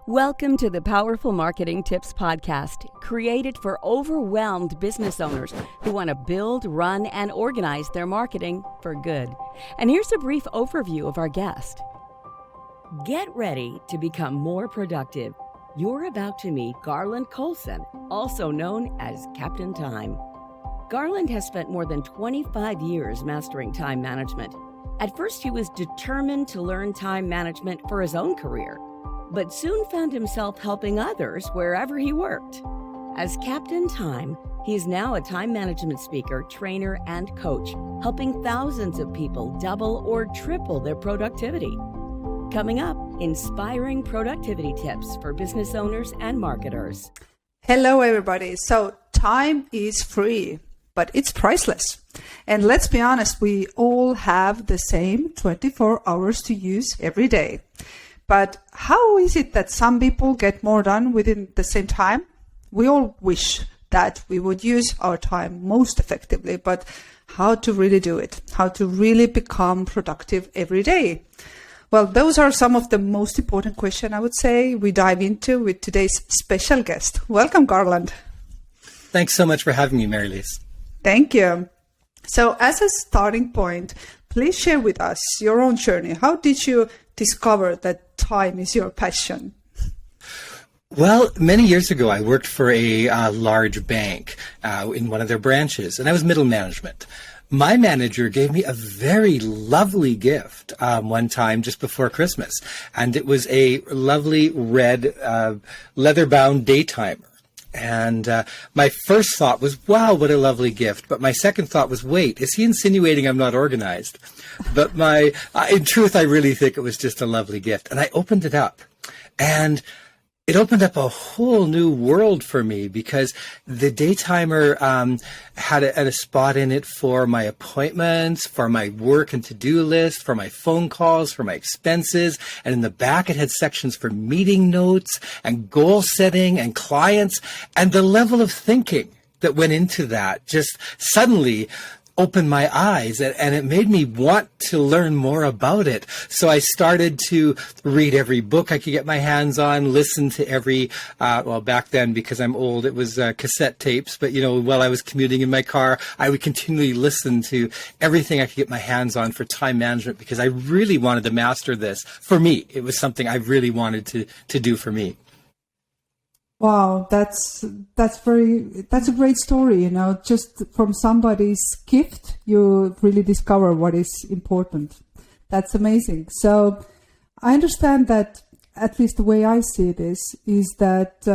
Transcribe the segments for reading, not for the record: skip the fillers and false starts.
Welcome to the Powerful Marketing Tips Podcast, created for overwhelmed business owners who want to build, run, and organize their marketing for good. And here's a brief overview of our guest. Get ready to become more productive. You're about to meet Garland Coulson, also known as Captain Time. Garland has spent more than 25 years mastering time management. At first, he was determined to learn time management for his own career, but soon found himself helping others wherever he worked. As Captain Time, he is now a time management speaker, trainer, and coach, helping thousands of people double or triple their productivity. Coming up, inspiring productivity tips for business owners and marketers. Hello, everybody. So time is free, but it's priceless. And let's be honest, we all have the same 24 hours to use every day. But how is it that some people get more done within the same time? We all wish that we would use our time most effectively, but how to really do it? How to really become productive every day? Well, those are some of the most important questions, I would say, we dive into with today's special guest. Welcome, Garland. Thanks so much for having me, Mary-Lise. Thank you. So as a starting point, please share with us your own journey. How did you discover that time is your passion? Well, many years ago, I worked for a large bank in one of their branches, and I was middle management. My manager gave me a very lovely gift one time just before Christmas, and it was a lovely red leather-bound daytimer. And my first thought was, wow, what a lovely gift. But my second thought was, wait, is he insinuating I'm not organized? But in truth, I really think it was just a lovely gift. And I opened it up, and it opened up a whole new world for me, because the daytimer had a spot in it for my appointments, for my work and to-do list, for my phone calls, for my expenses. And in the back, it had sections for meeting notes and goal setting and clients. And the level of thinking that went into that just suddenly opened my eyes, and it made me want to learn more about it. So I started to read every book I could get my hands on, listen to every, well, back then, because I'm old, it was cassette tapes, but, while I was commuting in my car, I would continually listen to everything I could get my hands on for time management, because I really wanted to master this for me. It was something I really wanted to do for me. Wow, that's a great story. Just from somebody's gift, you really discover what is important. That's amazing. So I understand that, at least the way I see this, is that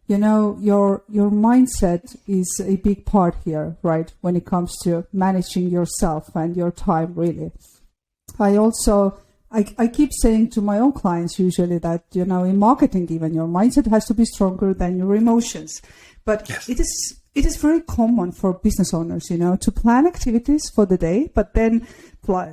your mindset is a big part here, right? When it comes to managing yourself and your time, really. I keep saying to my own clients usually that, in marketing even, your mindset has to be stronger than your emotions. But yes, it is very common for business owners, to plan activities for the day, but then they are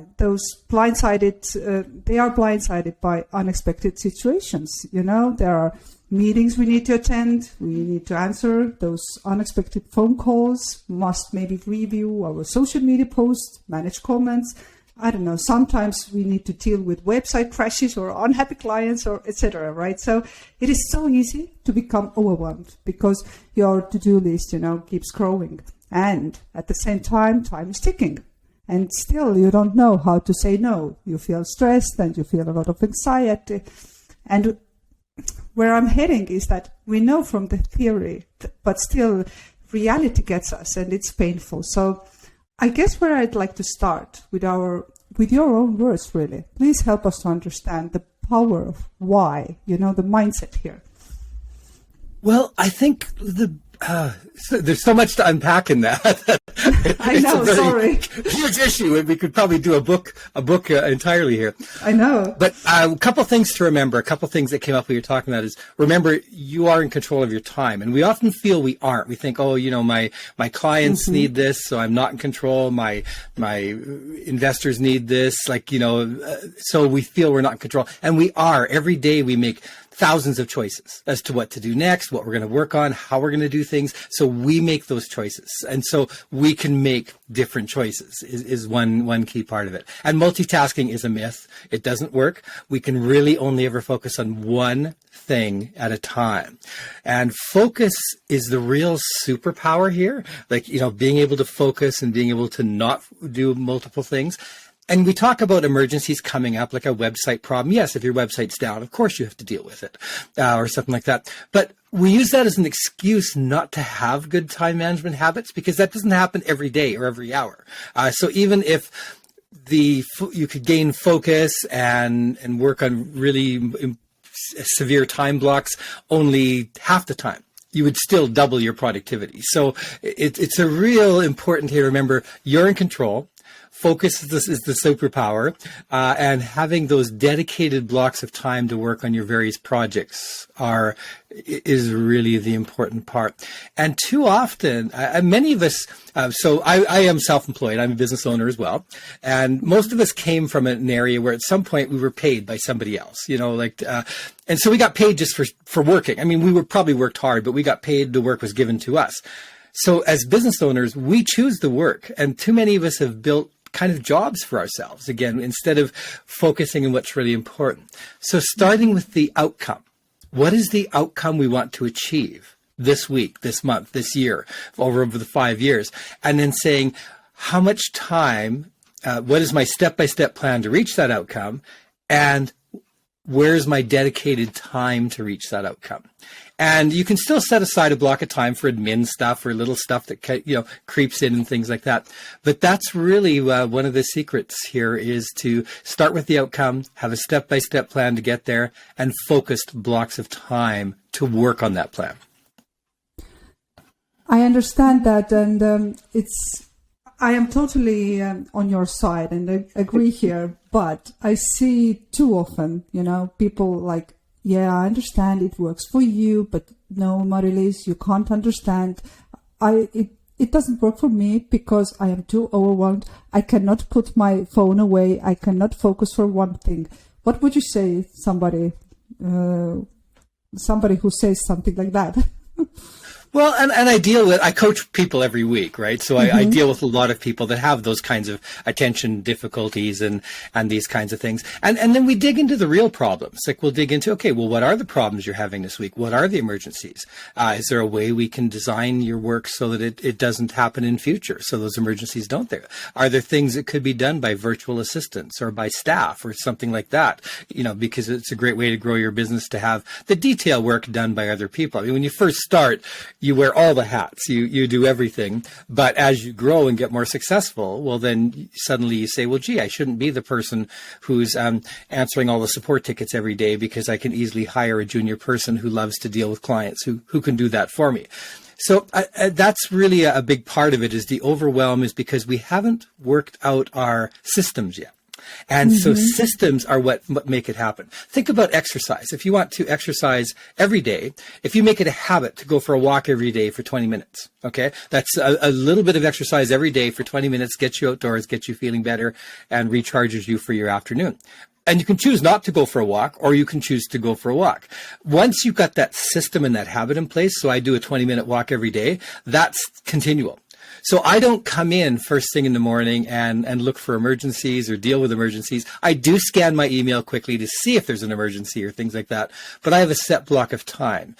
blindsided by unexpected situations. There are meetings we need to attend. We need to answer those unexpected phone calls, must maybe review our social media posts, manage comments. I don't know, sometimes we need to deal with website crashes or unhappy clients or etc., right? So it is so easy to become overwhelmed because your to-do list, keeps growing. And at the same time is ticking. And still you don't know how to say no. You feel stressed and you feel a lot of anxiety. And where I'm heading is that we know from the theory, but still reality gets us and it's painful. So I guess where I'd like to start with your own words, really. Please help us to understand the power of why, the mindset here. Well, I think there's so much to unpack in that. I know, sorry. Huge issue, and we could probably do a book entirely here. I know. But a couple things to remember, a couple things that came up when you're talking about is, remember, you are in control of your time. And we often feel we aren't. We think, my clients need this, so I'm not in control. My investors need this, so we feel we're not in control. And we are. Every day we make thousands of choices as to what to do next, what we're going to work on, how we're going to do things. So we make those choices. And so we can make different choices is one key part of it. And multitasking is a myth. It doesn't work. We can really only ever focus on one thing at a time. And focus is the real superpower here. Like, being able to focus and being able to not do multiple things. And we talk about emergencies coming up, like a website problem. Yes, if your website's down, of course you have to deal with it, or something like that. But we use that as an excuse not to have good time management habits, because that doesn't happen every day or every hour. So even if you could gain focus and work on really severe time blocks only half the time, you would still double your productivity. So it's a real important here to remember you're in control. Focus is the superpower, and having those dedicated blocks of time to work on your various projects is really the important part. And too often, many of us, so I am self-employed. I'm a business owner as well. And most of us came from an area where at some point we were paid by somebody else, and so we got paid just for working. I mean, we probably worked hard, but we got paid, the work was given to us. So as business owners, we choose the work, and too many of us have built kind of jobs for ourselves, again, instead of focusing on what's really important. So starting with the outcome. What is the outcome we want to achieve this week, this month, this year, over the 5 years? And then saying, how much time, what is my step-by-step plan to reach that outcome? And where's my dedicated time to reach that outcome? And you can still set aside a block of time for admin stuff or little stuff that creeps in and things like that. But that's really one of the secrets here, is to start with the outcome, have a step-by-step plan to get there, and focused blocks of time to work on that plan. I understand that, and I am totally on your side, and I agree here. But I see too often, people like, yeah, I understand it works for you, but no, Marilis, you can't understand. It doesn't work for me because I am too overwhelmed. I cannot put my phone away. I cannot focus for one thing. What would you say, somebody who says something like that? Well, and I coach people every week, right? So I deal with a lot of people that have those kinds of attention difficulties and these kinds of things. And then we dig into the real problems. Like, we'll dig into, okay, well, what are the problems you're having this week? What are the emergencies? Is there a way we can design your work so that it doesn't happen in future, so those emergencies don't there? Are there things that could be done by virtual assistants or by staff or something like that? Because it's a great way to grow your business to have the detail work done by other people. I mean, when you first start, you wear all the hats, you do everything. But as you grow and get more successful, well, then suddenly you say, well, gee, I shouldn't be the person who's answering all the support tickets every day, because I can easily hire a junior person who loves to deal with clients who can do that for me. So that's really a big part of it, is the overwhelm is because we haven't worked out our systems yet. And so systems are what make it happen. Think about exercise. If you want to exercise every day, if you make it a habit to go for a walk every day for 20 minutes, okay, that's a little bit of exercise every day for 20 minutes, gets you outdoors, gets you feeling better, and recharges you for your afternoon. And you can choose not to go for a walk, or you can choose to go for a walk. Once you've got that system and that habit in place, so I do a 20-minute walk every day, that's continual. So I don't come in first thing in the morning and look for emergencies or deal with emergencies. I do scan my email quickly to see if there's an emergency or things like that, but I have a set block of time.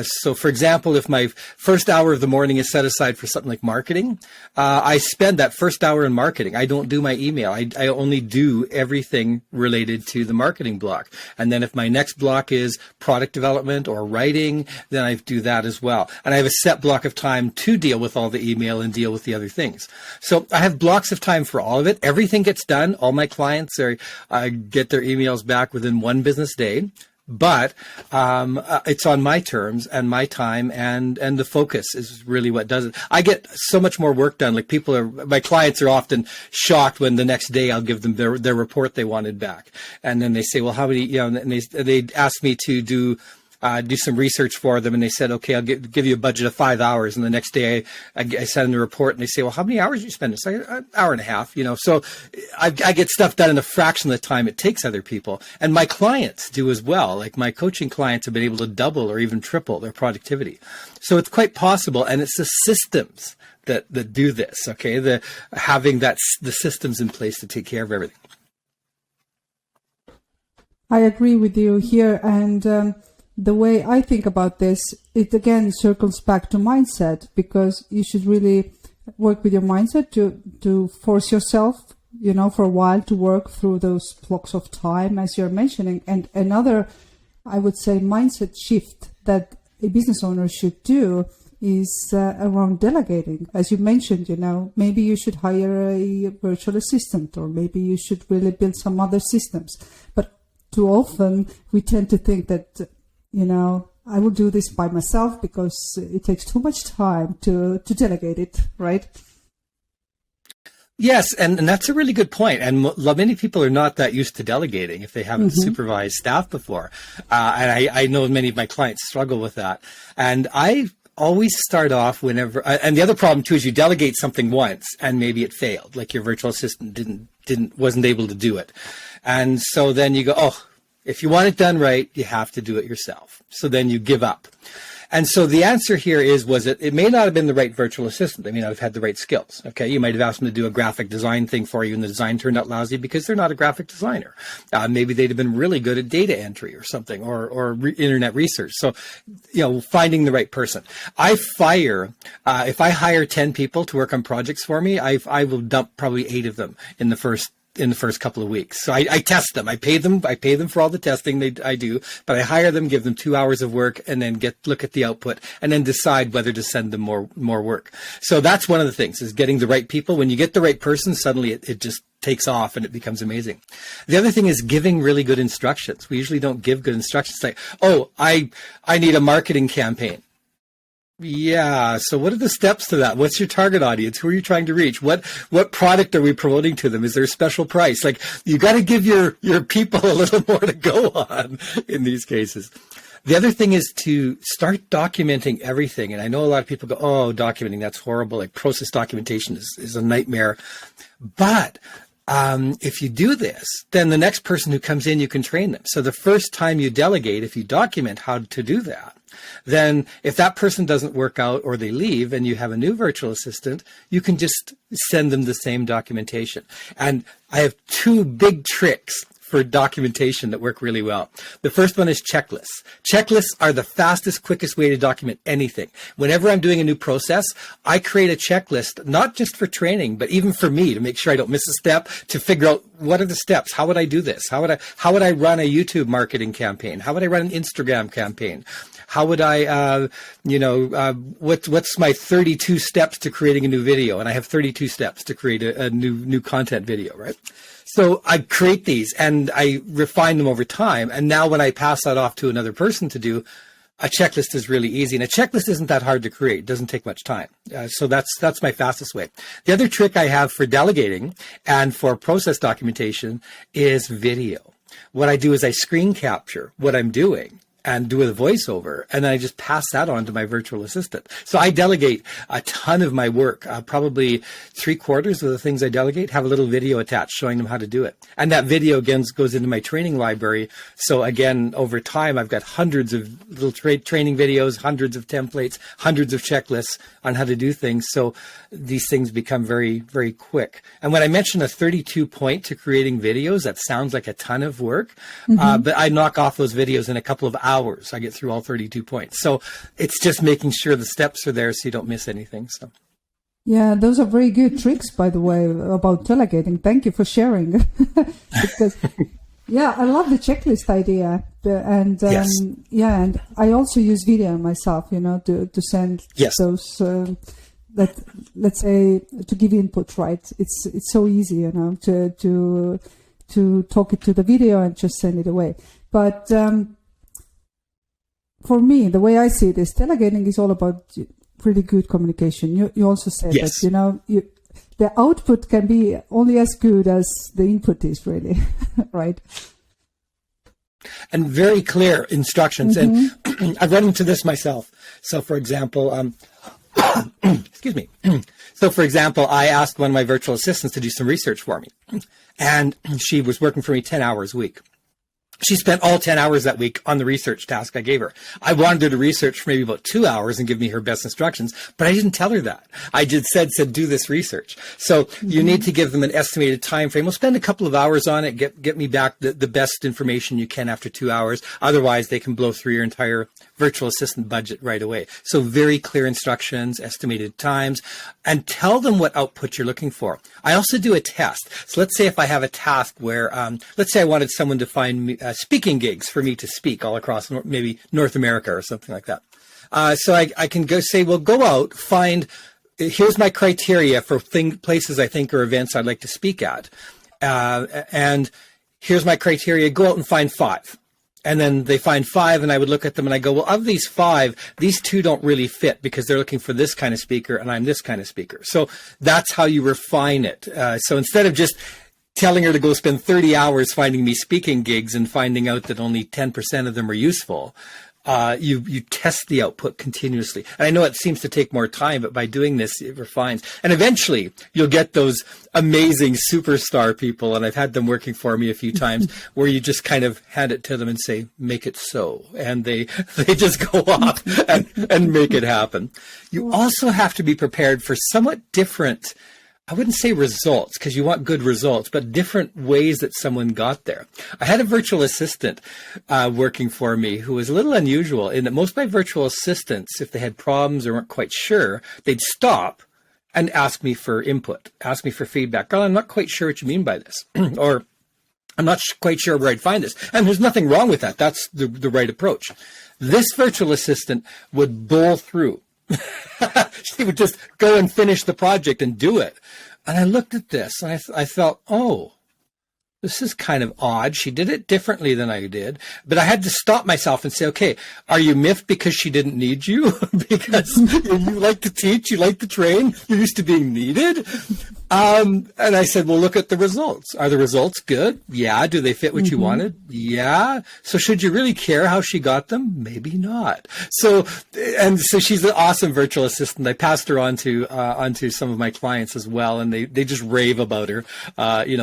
So for example, if my first hour of the morning is set aside for something like marketing, I spend that first hour in marketing. I don't do my email. I only do everything related to the marketing block. And then if my next block is product development or writing, then I do that as well. And I have a set block of time to deal with all the email and deal with the other things. So I have blocks of time for all of it. Everything gets done. All my clients get their emails back within one business day. But it's on my terms and my time, and the focus is really what does it. I get so much more work done. Like, my clients are often shocked when the next day I'll give them their report they wanted back, and then they say, well, how many? And they ask me to do do some research for them, and they said, okay, I'll give you a budget of 5 hours. And the next day I send them a report, and they say, well, how many hours did you spend? It's like an hour and a half, So I get stuff done in a fraction of the time it takes other people. And my clients do as well. Like my coaching clients have been able to double or even triple their productivity. So it's quite possible. And it's the systems that do this, okay? Having the systems in place to take care of everything. I agree with you here. And the way I think about this, it again circles back to mindset, because you should really work with your mindset to force yourself, for a while to work through those blocks of time, as you're mentioning. And another, I would say, mindset shift that a business owner should do is around delegating. As you mentioned, maybe you should hire a virtual assistant, or maybe you should really build some other systems. But too often we tend to think that, I will do this by myself because it takes too much time to delegate it, right? Yes, and that's a really good point. And many people are not that used to delegating if they haven't supervised staff before. And I know many of my clients struggle with that. And I always start off whenever, and the other problem too is you delegate something once and maybe it failed, like your virtual assistant wasn't able to do it. And so then you go, oh, if you want it done right, you have to do it yourself. So then you give up. And so the answer here it may not have been the right virtual assistant. They may not have had the right skills. Okay. You might have asked them to do a graphic design thing for you, and the design turned out lousy because they're not a graphic designer. Maybe they'd have been really good at data entry or something, or internet research. So, finding the right person. if I hire 10 people to work on projects for me, I will dump probably 8 of them in the first couple of weeks. So I test them. I pay them for all the testing I do, but I hire them, give them 2 hours of work, and then look at the output, and then decide whether to send them more work. So that's one of the things, is getting the right people. When you get the right person, suddenly it just takes off and it becomes amazing. The other thing is giving really good instructions. We usually don't give good instructions like, oh, I need a marketing campaign. Yeah. So what are the steps to that? What's your target audience? Who are you trying to reach? What product are we promoting to them? Is there a special price? Like, you got to give your people a little more to go on in these cases. The other thing is to start documenting everything. And I know a lot of people go, oh, documenting, that's horrible. Like, process documentation is a nightmare. But if you do this, then the next person who comes in, you can train them. So the first time you delegate, if you document how to do that, then if that person doesn't work out or they leave and you have a new virtual assistant, you can just send them the same documentation. And I have 2 big tricks for documentation that work really well. The first one is checklists. Checklists are the fastest, quickest way to document anything. Whenever I'm doing a new process, I create a checklist, not just for training, but even for me, to make sure I don't miss a step, to figure out what are the steps. How would I do this? How would I run a YouTube marketing campaign? How would I run an Instagram campaign? How would I, what's my 32 steps to creating a new video? And I have 32 steps to create a new content video, right? So I create these and I refine them over time. And now when I pass that off to another person to do, a checklist is really easy. And a checklist isn't that hard to create. It doesn't take much time. So that's my fastest way. The other trick I have for delegating and for process documentation is video. What I do is I screen capture what I'm doing and do a voiceover, and then I just pass that on to my virtual assistant. So I delegate a ton of my work. Probably 3/4 of the things I delegate have a little video attached showing them how to do it. And that video, again, goes into my training library. So again, over time, I've got hundreds of little training videos, hundreds of templates, hundreds of checklists on how to do things. So these things become very, very quick. And when I mention a 32 point to creating videos, that sounds like a ton of work, but I knock off those videos in a couple of hours. I get through all 32 points. So it's just making sure the steps are there so you don't miss anything. So. Yeah, those are very good tricks, by the way, about delegating. Thank you for sharing. Because, yeah, I love the checklist idea. And yes. Yeah, and I also use video myself, to send yes. those, let's say, to give input, right? It's so easy, to talk it to the video and just send it away. But for me, the way I see this, delegating is all about really good communication. You also said yes. that, the output can be only as good as the input is, really, right? and very clear instructions. And I've run into this myself. So, for example, excuse me. So, for example, I asked one of my virtual assistants to do some research for me, and she was working for me 10 hours a week. She spent all 10 hours that week on the research task I gave her. I wanted her to research for maybe about 2 hours and give me her best instructions, but I didn't tell her that. I just said, do this research. So you need to give them an estimated time frame. We'll spend a couple of hours on it, get me back the best information you can after 2 hours. Otherwise, they can blow through your entire virtual assistant budget right away. So very clear instructions, estimated times, and tell them what output you're looking for. I also do a test. So let's say if I have a task where, let's say I wanted someone to find me, speaking gigs for me to speak all across maybe North America or something like that. So I can go say, well, go out, find, here's my criteria for places I think or events I'd like to speak at. And here's my criteria, go out and find 5. And then they find 5 and I would look at them and I go, well, of these 5, these 2 don't really fit because they're looking for this kind of speaker and I'm this kind of speaker. So that's how you refine it. So instead of just telling her to go spend 30 hours finding me speaking gigs and finding out that only 10% of them are useful, you test the output continuously. And I know it seems to take more time, but by doing this, it refines. And eventually, you'll get those amazing superstar people, and I've had them working for me a few times, where you just kind of hand it to them and say, make it so. And they just go off and make it happen. You also have to be prepared for somewhat different, I wouldn't say results, because you want good results, but different ways that someone got there. I had a virtual assistant working for me who was a little unusual in that most of my virtual assistants, if they had problems or weren't quite sure, they'd stop and ask me for input, ask me for feedback. Girl, I'm not quite sure what you mean by this. Or I'm not quite sure where I'd find this. And there's nothing wrong with that. That's the right approach. This virtual assistant would bowl through. She would just go and finish the project and do it. And I looked at this and I felt, oh, this is kind of odd. She did it differently than I did. But I had to stop myself and say, okay, are you miffed because she didn't need you? Because you like to teach, you like to train, you're used to being needed? And I said, well, look at the results. Are the results good? Yeah. Do they fit what you wanted? Yeah. So should you really care how she got them? Maybe not. So she's an awesome virtual assistant. I passed her on to some of my clients as well, and they just rave about her.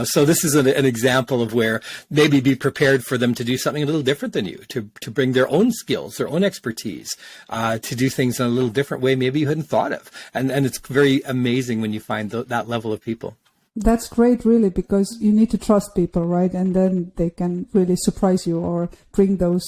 So this is an example of where maybe be prepared for them to do something a little different than you, to bring their own skills, their own expertise, to do things in a little different way maybe you hadn't thought of. And it's very amazing when you find that level of people. That's great, really, because you need to trust people, right? And then they can really surprise you or bring those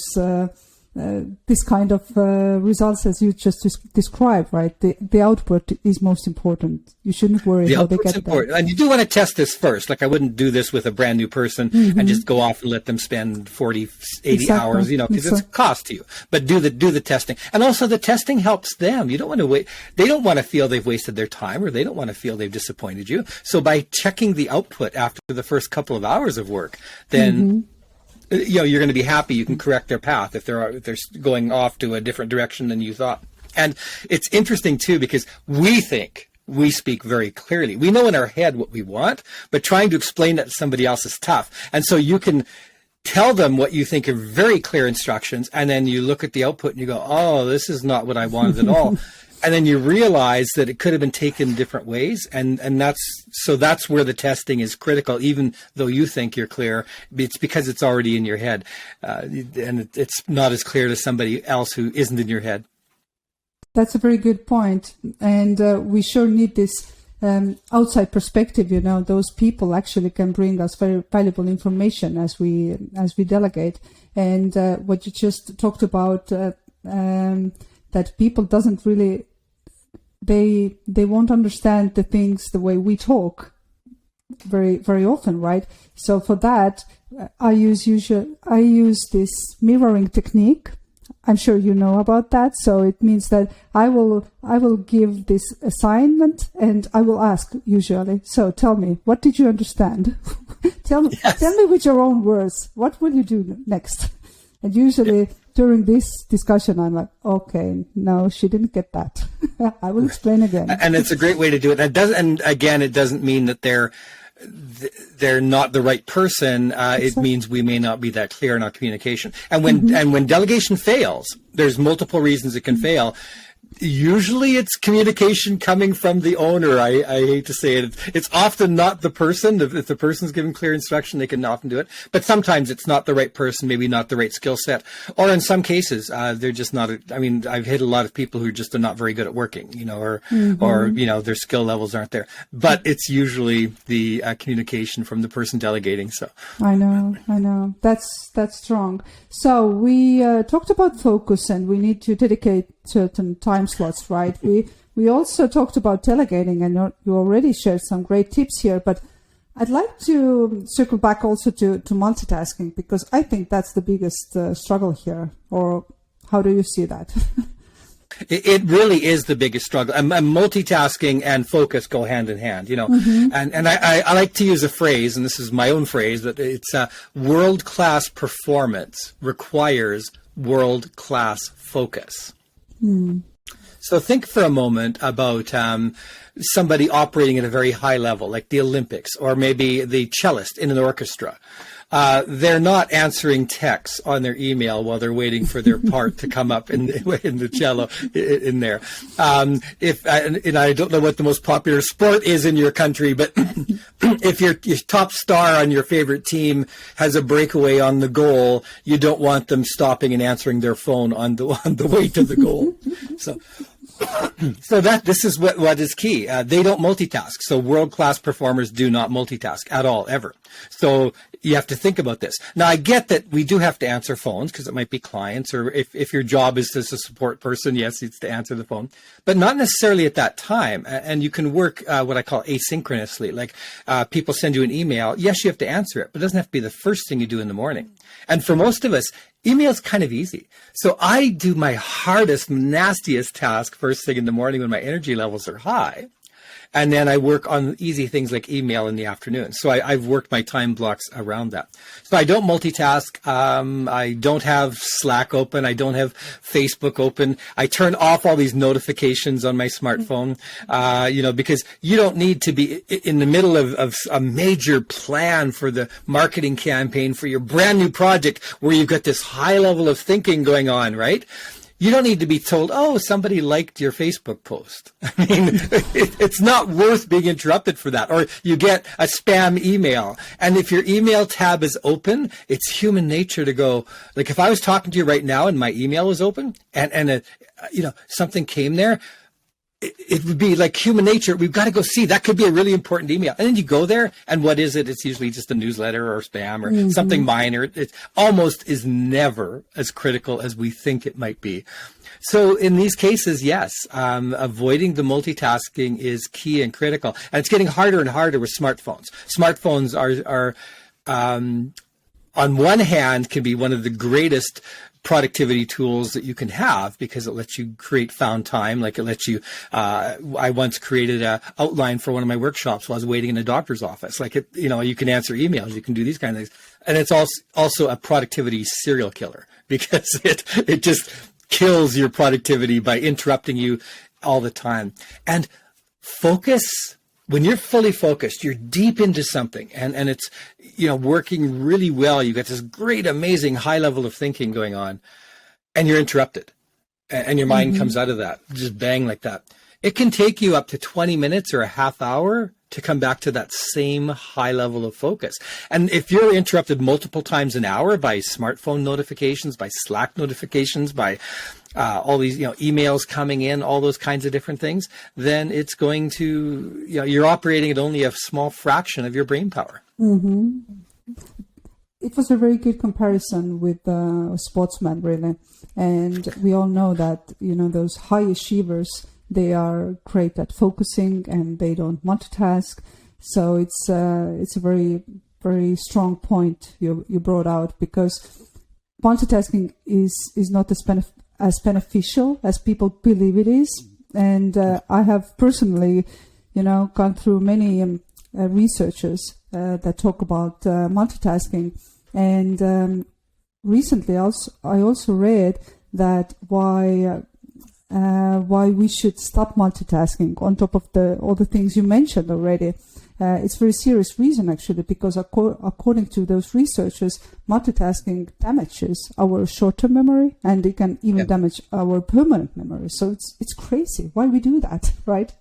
this kind of results as you just described, right? The output is most important. You shouldn't worry how they get important. that. And you do want to test this first. Like I wouldn't do this with a brand new person and just go off and let them spend 40, 80 hours, because it's a cost to you. But do the testing. And also the testing helps them. You don't want to wait. They don't want to feel they've wasted their time, or they don't want to feel they've disappointed you. So by checking the output after the first couple of hours of work, then you're going to be happy you can correct their path if they're going off to a different direction than you thought. And it's interesting too, because we think we speak very clearly. We know in our head what we want, but trying to explain that to somebody else is tough. And so you can tell them what you think are very clear instructions, and then you look at the output and you go, oh, this is not what I wanted at all. And then you realize that it could have been taken different ways. And that's where the testing is critical. Even though you think you're clear, it's because it's already in your head. And it's not as clear to somebody else who isn't in your head. That's a very good point. And we sure need this outside perspective. Those people actually can bring us very valuable information as we delegate. And what you just talked about, that people doesn't really, they won't understand the things the way we talk very, very often, right? So for that, I use this mirroring technique. I'm sure you know about that. So it means that I will give this assignment and I will ask usually, so tell me, what did you understand? Tell me with your own words, what will you do next? And usually during this discussion, I'm like, okay, no, she didn't get that. I will explain again. And it's a great way to do it. And it doesn't mean that they're they're not the right person, it means we may not be that clear in our communication. And when delegation fails, there's multiple reasons it can fail. Usually it's communication coming from the owner. I hate to say it. It's often not the person. If the person's given clear instruction, they can often do it. But sometimes it's not the right person, maybe not the right skill set. Or in some cases, they're just not, I've hit a lot of people who just are not very good at working, or their skill levels aren't there. But it's usually the communication from the person delegating. So I know. That's strong. So we talked about focus, and we need to dedicate certain time slots, right? We also talked about delegating, and you already shared some great tips here, but I'd like to circle back also to multitasking, because I think that's the biggest struggle here. Or how do you see that? It really is the biggest struggle. And multitasking and focus go hand in hand, and I like to use a phrase, and this is my own phrase, but it's world-class performance requires world-class focus. So think for a moment about somebody operating at a very high level, like the Olympics, or maybe the cellist in an orchestra. They're not answering texts on their email while they're waiting for their part to come up in the cello in there. And I don't know what the most popular sport is in your country, but if your top star on your favorite team has a breakaway on the goal, you don't want them stopping and answering their phone on the way to the goal. So this is what is key. They don't multitask. So world-class performers do not multitask at all, ever. So you have to think about this. Now, I get that we do have to answer phones because it might be clients, or if your job is as a support person, yes, it's to answer the phone, but not necessarily at that time. And you can work what I call asynchronously. Like people send you an email. Yes, you have to answer it, but it doesn't have to be the first thing you do in the morning. And for most of us, email's kind of easy. So I do my hardest, nastiest task first thing in the morning when my energy levels are high. And then I work on easy things like email in the afternoon. So I've worked my time blocks around that. So I don't multitask. I don't have Slack open. I don't have Facebook open. I turn off all these notifications on my smartphone, because you don't need to be in the middle of a major plan for the marketing campaign for your brand new project where you've got this high level of thinking going on, right? You don't need to be told, oh, somebody liked your Facebook post. I mean, it's not worth being interrupted for that. Or you get a spam email. And if your email tab is open, it's human nature to go, like if I was talking to you right now and my email was open and something came there, it would be like human nature. We've got to go see. That could be a really important email. And then you go there, and what is it? It's usually just a newsletter or spam or something minor. It almost is never as critical as we think it might be. So in these cases, yes, avoiding the multitasking is key and critical. And it's getting harder and harder with smartphones. Smartphones are on one hand, can be one of the greatest productivity tools that you can have because it lets you create found time. Like it lets you, I once created a outline for one of my workshops while I was waiting in a doctor's office. Like it, you can answer emails, you can do these kind of things. And it's also a productivity serial killer because it just kills your productivity by interrupting you all the time. And focus, when you're fully focused, you're deep into something and it's, working really well. You get this great, amazing high level of thinking going on and you're interrupted and your mind comes out of that, just bang like that. It can take you up to 20 minutes or a half hour to come back to that same high level of focus. And if you're interrupted multiple times an hour by smartphone notifications, by Slack notifications, by all these, emails coming in, all those kinds of different things, then it's going to, you're operating at only a small fraction of your brain power. Mm-hmm. It was a very good comparison with sportsmen, really. And we all know that, those high achievers, they are great at focusing and they don't multitask. So it's a very, very strong point you brought out, because multitasking is not as beneficial as people believe it is. And I have personally, gone through many researchers that talk about multitasking. And recently I also read that why we should stop multitasking on top of all the things you mentioned already, it's a very serious reason, actually, because according to those researchers, multitasking damages our short-term memory, and it can even damage our permanent memory. So it's crazy. Why we do that, right?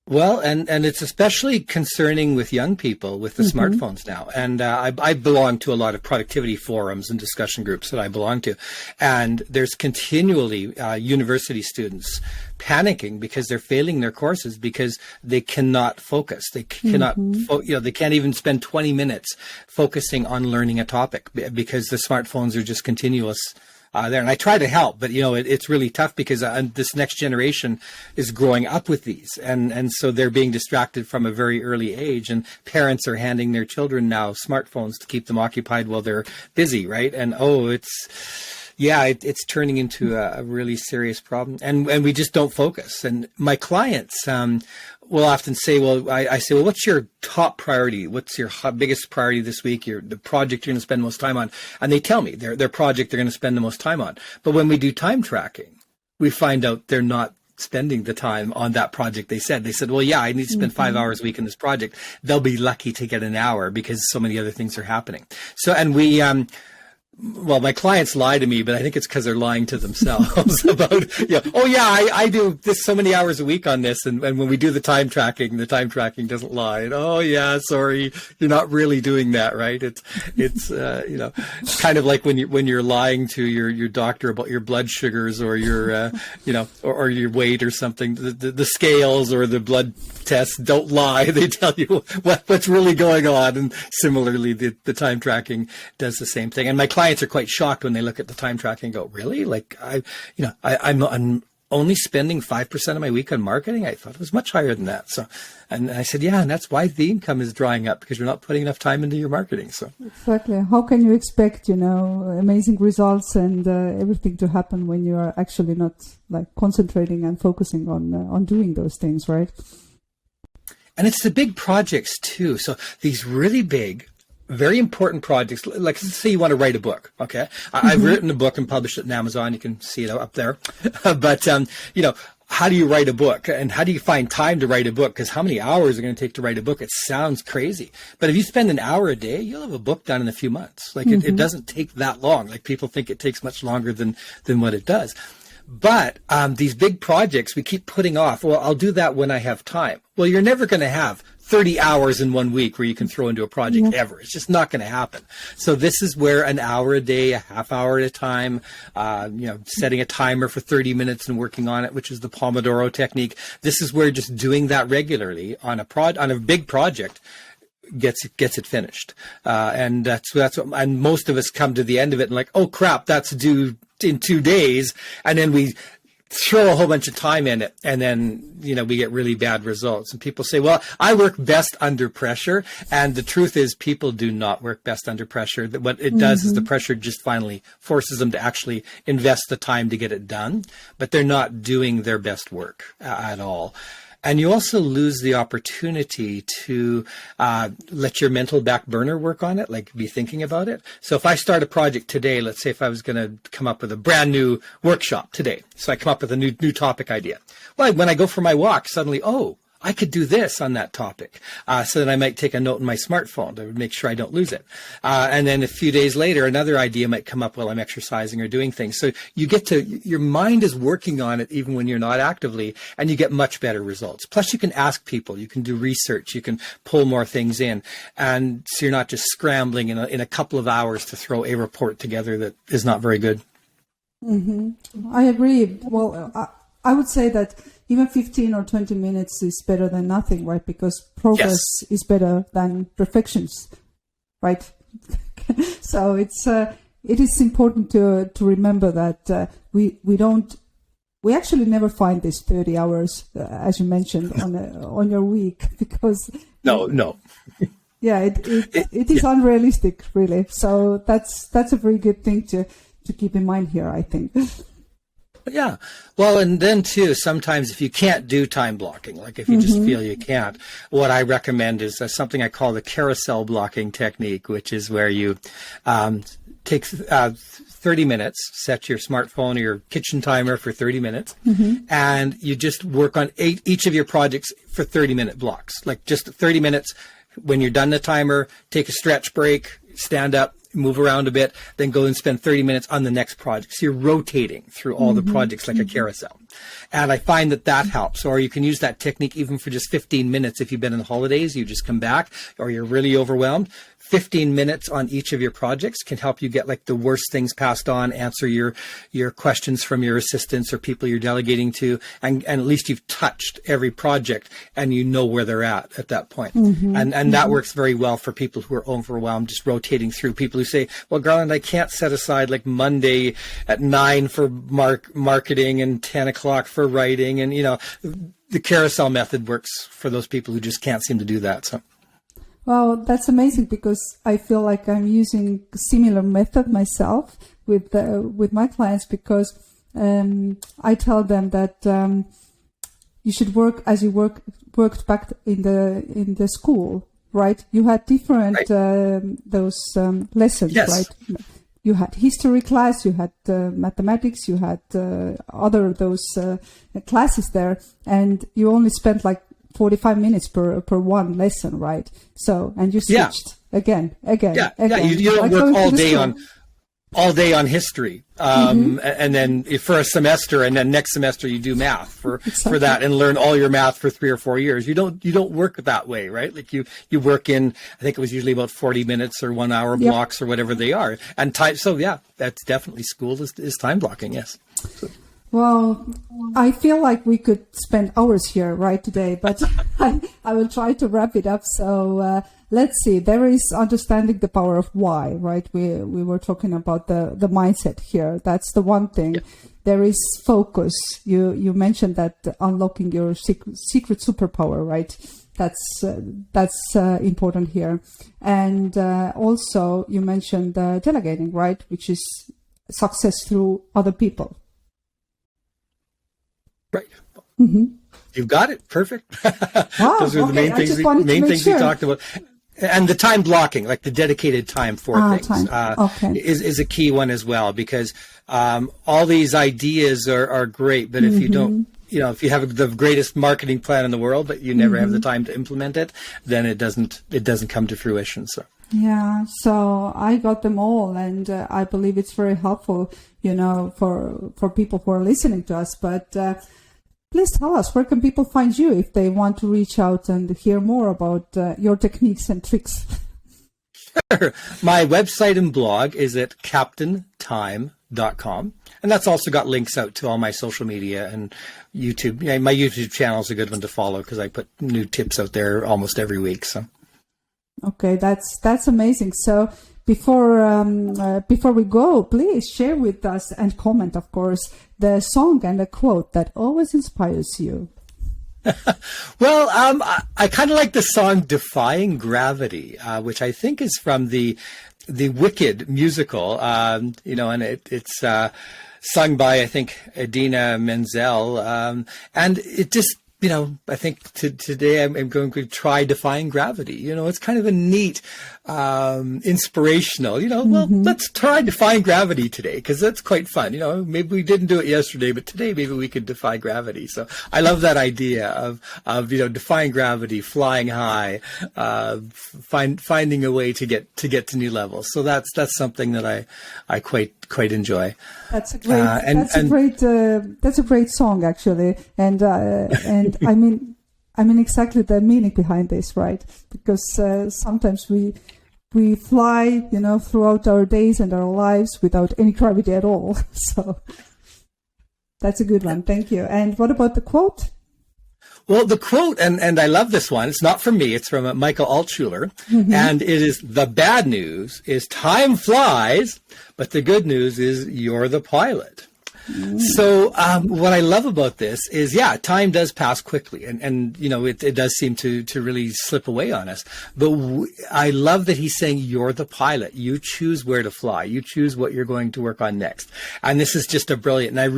Well, and it's especially concerning with young people with the smartphones now. And I belong to a lot of productivity forums and discussion groups that I belong to. And there's continually university students panicking because they're failing their courses because they cannot focus. They cannot, they can't even spend 20 minutes focusing on learning a topic because the smartphones are just continuous there. And I try to help, but it's really tough because this next generation is growing up with these, and so they're being distracted from a very early age, and parents are handing their children now smartphones to keep them occupied while they're busy, right? And it's turning into a really serious problem, and we just don't focus. And my clients will often say, I say, what's your top priority? What's your biggest priority this week? The project you're going to spend most time on? And they tell me their project they're going to spend the most time on. But when we do time tracking, we find out they're not spending the time on that project they said. They said, I need to spend 5 hours a week in this project. They'll be lucky to get an hour because so many other things are happening. So, and we, my clients lie to me, but I think it's because they're lying to themselves about, I do this so many hours a week on this. And when we do the time tracking doesn't lie. And, sorry, you're not really doing that, right? It's kind of like when you're lying to your doctor about your blood sugars or your, or your weight or something. The scales or the blood tests don't lie. They tell you what's really going on. And similarly, the time tracking does the same thing. And my clients are quite shocked when they look at the time tracking and go, really? Like I'm only spending 5% of my week on marketing. I thought it was much higher than that. So, and I said, and that's why the income is drying up because you're not putting enough time into your marketing. So exactly. How can you expect, amazing results and everything to happen when you are actually not concentrating and focusing on doing those things, right? And it's the big projects too. So these really big, very important projects, like let's say you want to write a book. Okay. I've written a book and published it on Amazon. You can see it up there. But, how do you write a book and how do you find time to write a book? Because how many hours are going to take to write a book? It sounds crazy. But if you spend an hour a day, you'll have a book done in a few months. Like it doesn't take that long. Like people think it takes much longer than what it does. But these big projects we keep putting off. Well, I'll do that when I have time. Well, you're never going to have 30 hours in 1 week where you can throw into a project ever. It's just not going to happen. So this is where an hour a day, a half hour at a time, setting a timer for 30 minutes and working on it, which is the Pomodoro technique. This is where just doing that regularly on a big project gets it finished. And that's what, and most of us come to the end of it and like, oh crap, that's due in 2 days. And then we throw a whole bunch of time in it, and then we get really bad results. And people say, well, I work best under pressure. And the truth is people do not work best under pressure. What it does is the pressure just finally forces them to actually invest the time to get it done, but they're not doing their best work at all. And you also lose the opportunity to let your mental back burner work on it, like be thinking about it. So if I start a project today, let's say if I was going to come up with a brand new workshop today, so I come up with a new topic idea. Well, when I go for my walk, suddenly, I could do this on that topic. So then I might take a note in my smartphone to make sure I don't lose it. And then a few days later, another idea might come up while I'm exercising or doing things. So your mind is working on it even when you're not actively, and you get much better results. Plus you can ask people, you can do research, you can pull more things in. And so you're not just scrambling in a couple of hours to throw a report together that is not very good. I agree. Well, I would say that even 15 or 20 minutes is better than nothing, right? Because progress is better than perfections, right? So it is important to remember that we actually never find this 30 hours, as you mentioned, on your week, because no. Yeah, it is unrealistic, really. So that's a very good thing to keep in mind here, I think. Yeah. Well, and then too, sometimes if you can't do time blocking, like if you just feel you can't, what I recommend is something I call the carousel blocking technique, which is where you take 30 minutes, set your smartphone or your kitchen timer for 30 minutes, and you just work on each of your projects for 30-minute blocks, like just 30 minutes. When you're done the timer, take a stretch break, stand up, move around a bit, then go and spend 30 minutes on the next project. So you're rotating through all the projects like a carousel. And I find that helps. Or you can use that technique even for just 15 minutes. If you've been on holidays, you just come back, or you're really overwhelmed. 15 minutes on each of your projects can help you get like the worst things passed on, answer your questions from your assistants or people you're delegating to, and at least you've touched every project and you know where they're at that point. And that works very well for people who are overwhelmed, just rotating through. People who say, well, Garland, I can't set aside like Monday at 9 for marketing and 10 o'clock for writing. And, the carousel method works for those people who just can't seem to do that. So. Well, that's amazing, because I feel like I'm using a similar method myself with my clients, because I tell them that you should work as you worked back in the school, right? You had different those lessons, yes. right? You had history class, you had mathematics, you had other those classes there, and you only spent like 45 minutes per one lesson, right? So, and you switched again. Yeah. You don't work all day on history, and then for a semester, and then next semester you do math for that, and learn all your math for 3 or 4 years. You don't work that way, right? Like you work in, I think it was usually about 40 minutes or 1 hour blocks or whatever they are, and time. So yeah, that's definitely school is time blocking. Yes. Well, I feel like we could spend hours here right today, but I will try to wrap it up. So let's see. There is understanding the power of why, right? We were talking about the mindset here. That's the one thing. Yeah. There is focus. You mentioned that unlocking your secret superpower, right? That's important here. And also you mentioned delegating, right? Which is success through other people. Right. You've got it. Perfect. Wow, those are the main things we talked about. And the time blocking, like the dedicated time for things, is a key one as well, because all these ideas are great, but if you don't, if you have the greatest marketing plan in the world, but you never have the time to implement it, then it doesn't come to fruition. So. Yeah, so I got them all, and I believe it's very helpful, for people who are listening to us. But please tell us, where can people find you if they want to reach out and hear more about your techniques and tricks? Sure. My website and blog is at captaintime.com. And that's also got links out to all my social media and YouTube. My YouTube channel is a good one to follow, because I put new tips out there almost every week. So. Okay, that's amazing. So before we go, please share with us and comment, of course, the song and the quote that always inspires you. Well, I kind of like the song "Defying Gravity," which I think is from the Wicked musical. And it's sung by, I think, Idina Menzel, and it just. I think today I'm going to try defying gravity. It's kind of a neat, inspirational, well, let's try defying gravity today, because that's quite fun. Maybe we didn't do it yesterday, but today maybe we could defy gravity. So I love that idea of defying gravity, flying high, finding a way to get to new levels. So that's something that I quite enjoy. That's a great that's a great song, actually, and I mean exactly the meaning behind this, right? Because sometimes we fly, throughout our days and our lives without any gravity at all. So that's a good one. Thank you. And what about the quote? Well, the quote, and I love this one. It's not from me. It's from Michael Altshuler. And it is, the bad news is time flies, but the good news is you're the pilot. So what I love about this is, time does pass quickly, and it does seem to really slip away on us. But I love that he's saying you're the pilot. You choose where to fly. You choose what you're going to work on next. And this is just a brilliant. And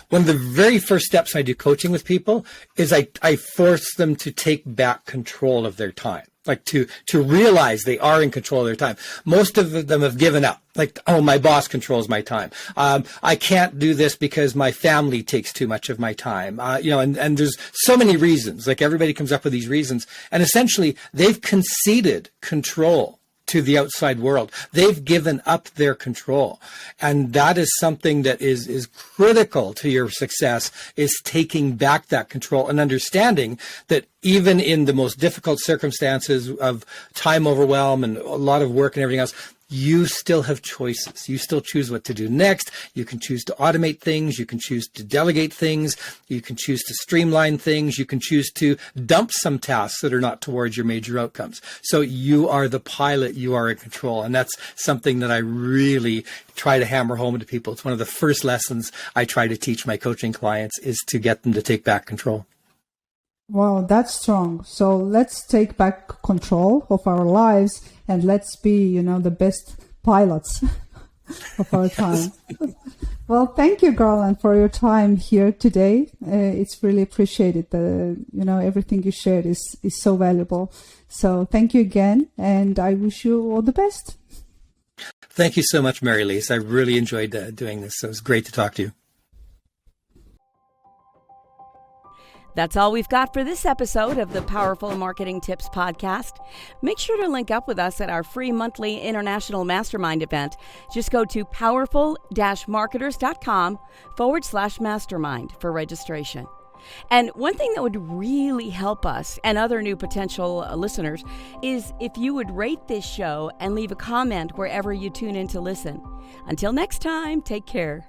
one of the very first steps I do coaching with people is I force them to take back control of their time. Like to realize they are in control of their time. Most of them have given up. Like, oh, my boss controls my time. I can't do this because my family takes too much of my time. And there's so many reasons. Like everybody comes up with these reasons. And essentially they've conceded control to the outside world. They've given up their control. And that is something that is critical to your success, is taking back that control and understanding that even in the most difficult circumstances of time overwhelm and a lot of work and everything else, you still have choices. You still choose what to do next. You can choose to automate things. You can choose to delegate things. You can choose to streamline things. You can choose to dump some tasks that are not towards your major outcomes. So you are the pilot. You are in control. And that's something that I really try to hammer home to people. It's one of the first lessons I try to teach my coaching clients, is to get them to take back control. Wow, that's strong. So let's take back control of our lives, and let's be, the best pilots of our time. Well, thank you, Garland, for your time here today. It's really appreciated. Everything you shared is so valuable. So thank you again, and I wish you all the best. Thank you so much, Mary Lise. I really enjoyed doing this. So it was great to talk to you. That's all we've got for this episode of the Powerful Marketing Tips podcast. Make sure to link up with us at our free monthly international mastermind event. Just go to powerful-marketers.com/mastermind for registration. And one thing that would really help us and other new potential listeners is if you would rate this show and leave a comment wherever you tune in to listen. Until next time, take care.